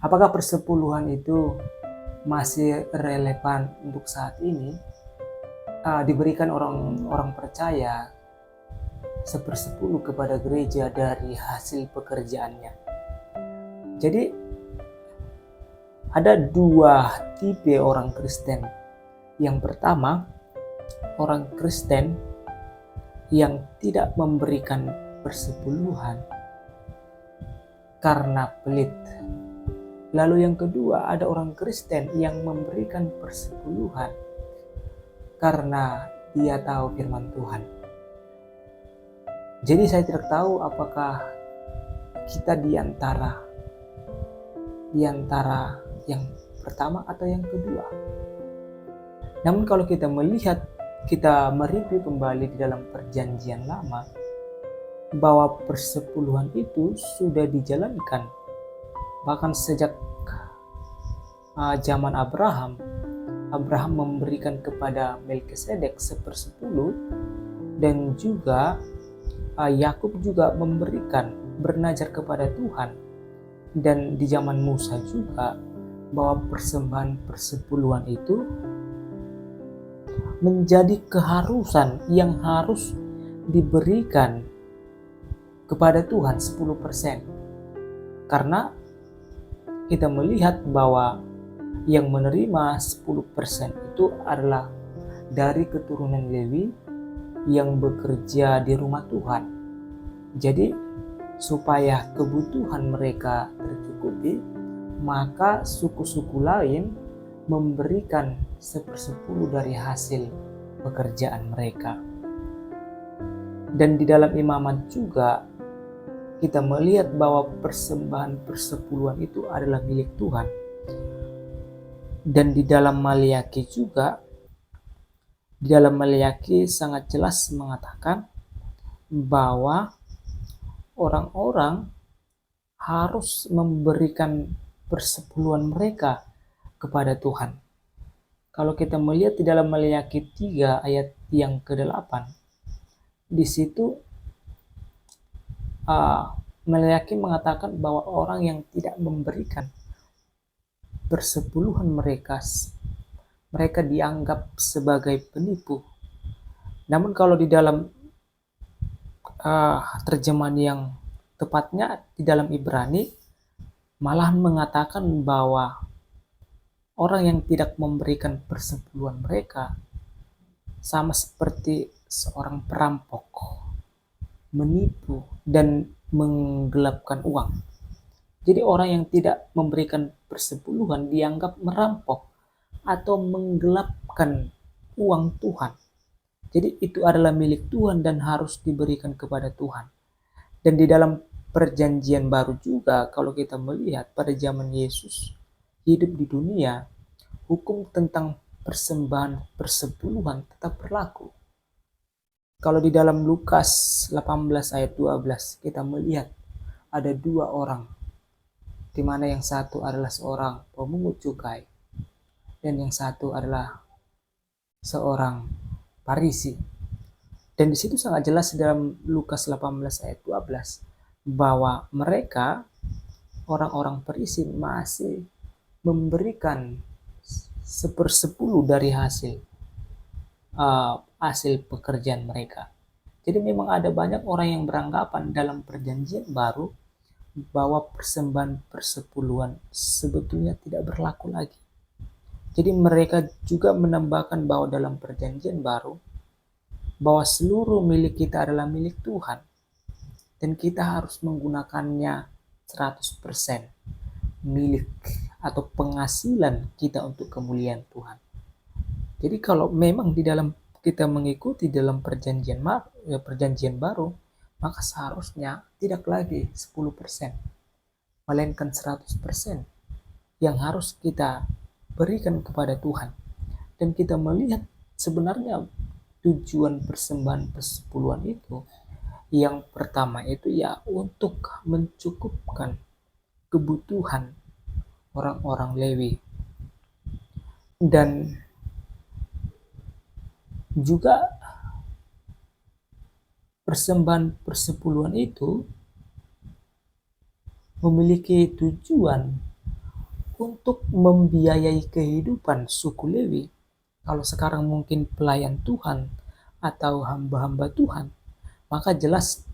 Apakah persepuluhan itu masih relevan untuk saat ini? Diberikan orang-orang percaya sepersepuluh kepada gereja dari hasil pekerjaannya. Jadi ada dua tipe orang Kristen. Yang pertama, orang Kristen yang tidak memberikan persepuluhan karena pelit. Lalu yang kedua, ada orang Kristen yang memberikan persepuluhan karena dia tahu firman Tuhan. Jadi saya tidak tahu apakah kita di antara yang pertama atau yang kedua. Namun kalau kita melihat, kita mereview kembali di dalam perjanjian lama, bahwa persepuluhan itu sudah dijalankan bahkan sejak zaman Abraham. Abraham memberikan kepada Melkisedek 1/10, dan juga Yakub juga memberikan bernajar kepada Tuhan. Dan di zaman Musa juga, bahwa persembahan persepuluhan itu menjadi keharusan yang harus diberikan kepada Tuhan 10%. Karena kita melihat bahwa yang menerima 10% itu adalah dari keturunan Lewi yang bekerja di rumah Tuhan. Jadi supaya kebutuhan mereka tercukupi, maka suku-suku lain memberikan 1/10 dari hasil pekerjaan mereka. Dan di dalam imamat juga kita melihat bahwa persembahan persepuluhan itu adalah milik Tuhan. Dan di dalam Maliaki juga, di dalam Maliaki sangat jelas mengatakan bahwa orang-orang harus memberikan persepuluhan mereka kepada Tuhan. Kalau kita melihat di dalam Maliaki 3 ayat yang ke-8, di situ Maliaki mengatakan bahwa orang yang tidak memberikan persepuluhan mereka dianggap sebagai penipu. Namun kalau di dalam terjemahan yang tepatnya di dalam Ibrani malahan mengatakan bahwa orang yang tidak memberikan persepuluhan mereka sama seperti seorang perampok, menipu dan menggelapkan uang. Jadi orang yang tidak memberikan persepuluhan dianggap merampok atau menggelapkan uang Tuhan. Jadi itu adalah milik Tuhan dan harus diberikan kepada Tuhan. Dan di dalam perjanjian baru juga, kalau kita melihat pada zaman Yesus hidup di dunia, hukum tentang persembahan persepuluhan tetap berlaku. Kalau di dalam Lukas 18 ayat 12 kita melihat ada dua orang, di mana yang satu adalah seorang pemungut cukai dan yang satu adalah seorang Farisi. Dan di situ sangat jelas dalam Lukas 18 ayat 12 bahwa mereka, orang-orang Farisi, masih memberikan 1/10 dari hasil pekerjaan mereka. Jadi memang ada banyak orang yang beranggapan dalam perjanjian baru bahwa persembahan persepuluhan sebetulnya tidak berlaku lagi. Jadi mereka juga menambahkan bahwa dalam perjanjian baru, bahwa seluruh milik kita adalah milik Tuhan. Dan kita harus menggunakannya 100% milik atau penghasilan kita untuk kemuliaan Tuhan. Jadi kalau memang di dalam kita mengikuti dalam perjanjian baru, maka seharusnya tidak lagi 10%, melainkan 100% yang harus kita berikan kepada Tuhan. Dan kita melihat sebenarnya tujuan persembahan persepuluhan itu, yang pertama itu ya untuk mencukupkan kebutuhan orang-orang Lewi. Dan juga persembahan persepuluhan itu memiliki tujuan untuk membiayai kehidupan suku Lewi. Kalau sekarang mungkin pelayan Tuhan atau hamba-hamba Tuhan, maka jelas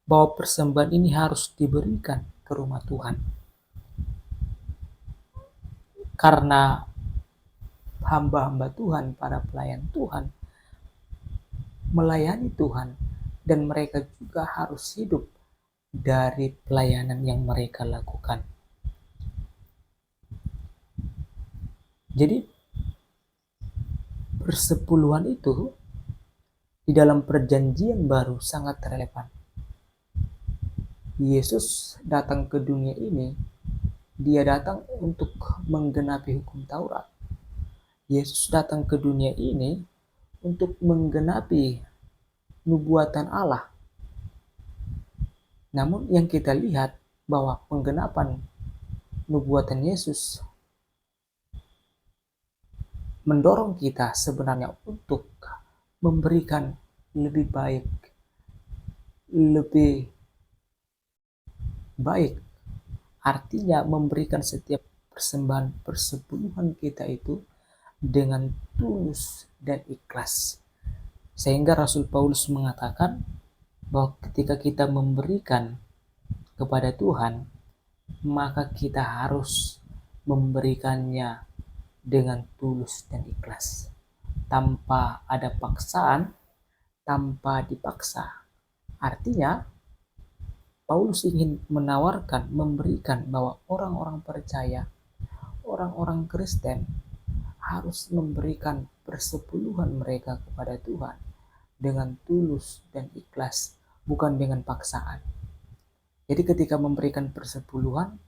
bahwa persembahan ini harus diberikan ke rumah Tuhan. Karena hamba-hamba Tuhan, para pelayan Tuhan, melayani Tuhan, dan mereka juga harus hidup dari pelayanan yang mereka lakukan. Jadi persepuluhan itu di dalam perjanjian baru sangat relevan. Yesus datang ke dunia ini, dia datang untuk menggenapi hukum Taurat. Yesus datang ke dunia ini untuk menggenapi nubuatan Allah. Namun yang kita lihat bahwa penggenapan nubuatan Yesus mendorong kita sebenarnya untuk memberikan lebih baik, artinya memberikan setiap persembahan persepuluhan kita itu dengan tulus dan ikhlas. Sehingga Rasul Paulus mengatakan bahwa ketika kita memberikan kepada Tuhan, maka kita harus memberikannya dengan tulus dan ikhlas, tanpa ada paksaan, tanpa dipaksa. Artinya Paulus ingin menawarkan, memberikan bahwa orang-orang percaya, orang-orang Kristen harus memberikan persepuluhan mereka kepada Tuhan dengan tulus dan ikhlas, bukan dengan paksaan. Jadi ketika memberikan persepuluhan,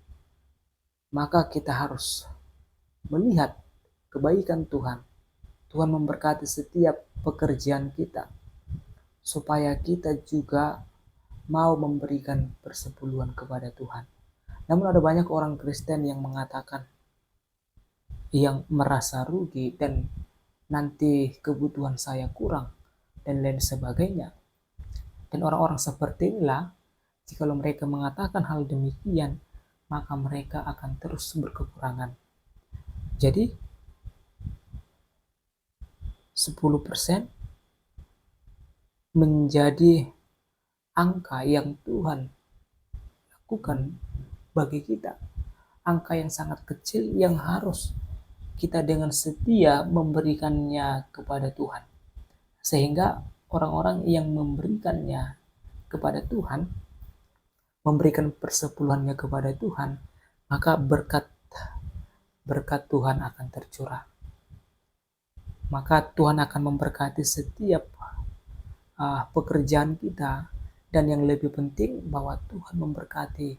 maka kita harus melihat kebaikan Tuhan. Tuhan memberkati setiap pekerjaan kita, supaya kita juga mau memberikan persepuluhan kepada Tuhan. Namun ada banyak orang Kristen yang mengatakan, yang merasa rugi dan nanti kebutuhan saya kurang dan lain sebagainya. Dan orang-orang seperti inilah, jika mereka mengatakan hal demikian, maka mereka akan terus berkekurangan. Jadi 10% menjadi angka yang Tuhan lakukan bagi kita, angka yang sangat kecil yang harus kita dengan setia memberikannya kepada Tuhan, sehingga orang-orang yang memberikannya kepada Tuhan, memberikan persepuluhannya kepada Tuhan, maka berkat Tuhan akan tercurah. Maka Tuhan akan memberkati setiap pekerjaan kita, dan yang lebih penting bahwa Tuhan memberkati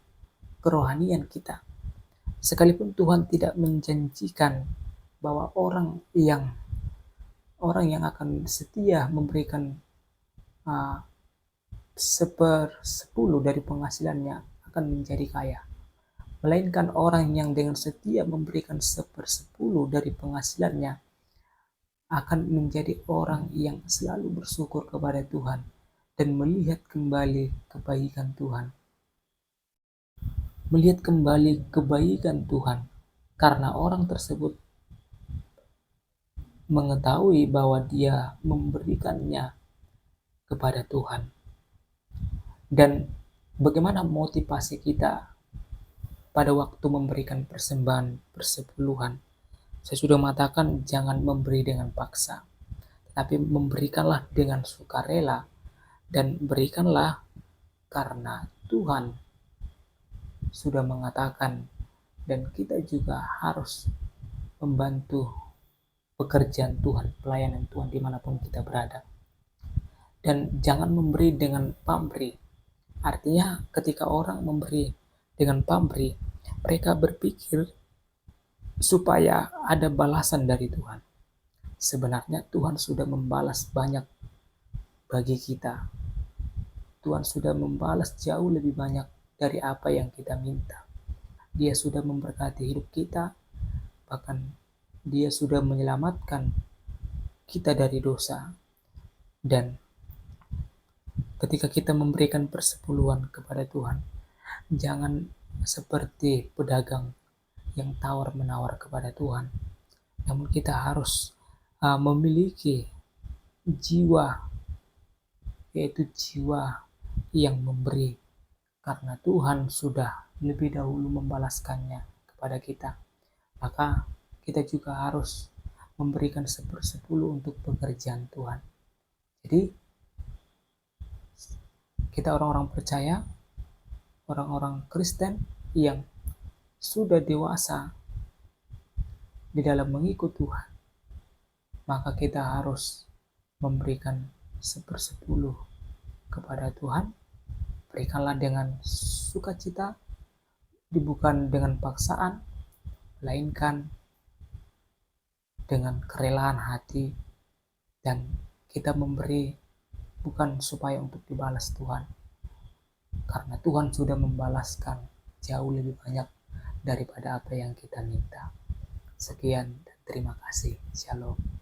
kerohanian kita. Sekalipun Tuhan tidak menjanjikan bahwa orang yang akan setia memberikan 1/10 dari penghasilannya akan menjadi kaya, melainkan orang yang dengan setia memberikan 1/10 dari penghasilannya akan menjadi orang yang selalu bersyukur kepada Tuhan dan melihat kembali kebaikan Tuhan. Melihat kembali kebaikan Tuhan karena orang tersebut mengetahui bahwa dia memberikannya kepada Tuhan. Dan bagaimana motivasi kita pada waktu memberikan persembahan persepuluhan? Saya sudah mengatakan jangan memberi dengan paksa, tapi memberikanlah dengan sukarela, dan berikanlah karena Tuhan sudah mengatakan, dan kita juga harus membantu pekerjaan Tuhan, pelayanan Tuhan dimanapun kita berada. Dan jangan memberi dengan pamrih. Artinya ketika orang memberi dengan pamrih, mereka berpikir supaya ada balasan dari Tuhan. Sebenarnya Tuhan sudah membalas banyak bagi kita. Tuhan sudah membalas jauh lebih banyak dari apa yang kita minta. Dia sudah memberkati hidup kita, bahkan Dia sudah menyelamatkan kita dari dosa. Dan ketika kita memberikan persepuluhan kepada Tuhan, jangan seperti pedagang yang tawar-menawar kepada Tuhan. Namun kita harus memiliki jiwa, yaitu jiwa yang memberi, karena Tuhan sudah lebih dahulu membalaskannya kepada kita. Maka kita juga harus memberikan 1/10 untuk pekerjaan Tuhan. Jadi kita orang-orang percaya, orang-orang Kristen yang sudah dewasa di dalam mengikut Tuhan, maka kita harus memberikan 1/10 kepada Tuhan. Berikanlah dengan sukacita, bukan dengan paksaan, melainkan dengan kerelaan hati. Dan kita memberi bukan supaya untuk dibalas Tuhan, karena Tuhan sudah membalaskan jauh lebih banyak daripada apa yang kita minta. Sekian dan terima kasih. Shalom.